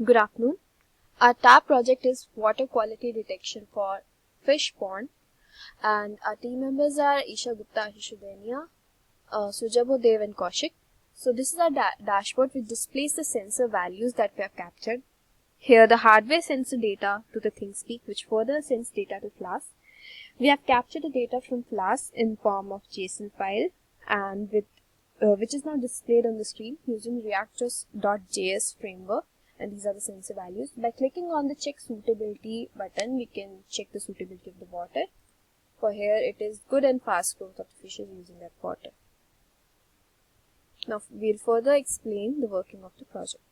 Good afternoon. Our TAP project is water quality detection for fish pond, and our team members are Isha Gupta, Ashish Udenia, Sujabo Dev, and Kaushik. So this is our dashboard which displays the sensor values that we have captured. Here the hardware sends the data to the ThingSpeak, which further sends data to Flask. We have captured the data from Flask in form of JSON file, and which is now displayed on the screen using React.js framework. And these are the sensor values. By clicking on the check suitability button, we can check the suitability of the water. For here, it is good and fast growth of the fishes using that water. Now, we'll further explain the working of the project.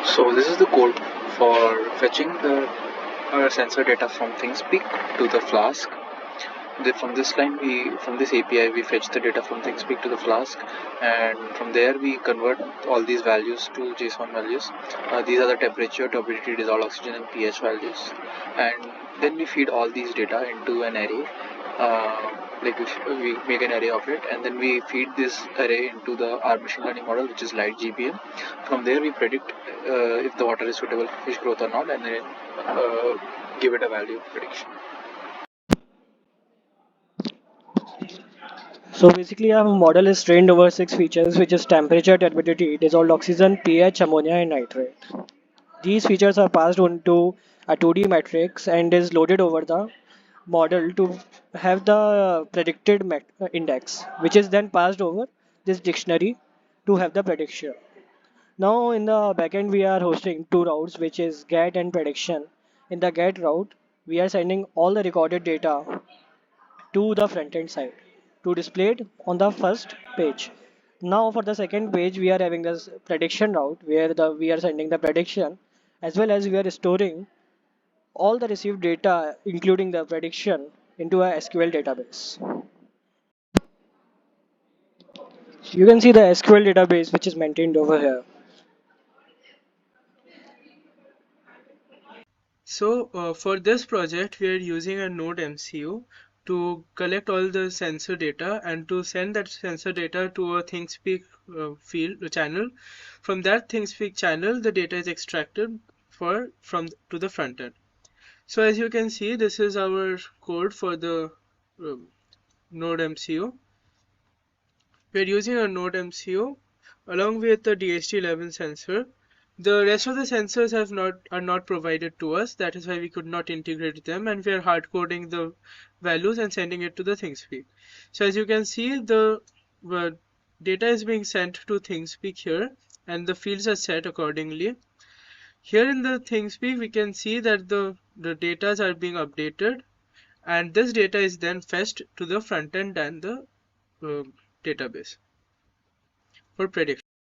So this is the code for fetching the sensor data from ThingSpeak to the Flask. From this API, we fetch the data from ThingSpeak to the Flask, and from there we convert all these values to JSON values. These are the temperature, turbidity, dissolved oxygen, and pH values, and then we feed all these data into an array. We make an array of it, and then we feed this array into our machine learning model, which is LightGBM. From there, we predict if the water is suitable for fish growth or not, and then give it a value prediction. So basically our model is trained over 6 features, which is temperature, turbidity, dissolved oxygen, pH, ammonia and nitrate. These features are passed onto a 2D matrix and is loaded over the model to have the predicted index, which is then passed over this dictionary to have the prediction. Now in the backend we are hosting two routes, which is get and prediction. In the get route, we are sending all the recorded data to the front end side to display it on the first page. Now for the second page we are having this prediction route where we are sending the prediction as well as we are storing all the received data including the prediction into a SQL database. You can see the SQL database which is maintained over here. So for this project, we are using a Node MCU to collect all the sensor data and to send that sensor data to a ThingSpeak channel. From that ThingSpeak channel, the data is extracted to the front end. So as you can see, this is our code for the Node MCU. We are using a Node MCU along with the DHT11 sensor. The rest of the sensors are not provided to us. That is why we could not integrate them, and we are hard coding the values and sending it to the ThingSpeak. So as you can see, the data is being sent to ThingSpeak here, and the fields are set accordingly. Here in the ThingSpeak, we can see that the data are being updated, and this data is then fetched to the front end and the database for prediction.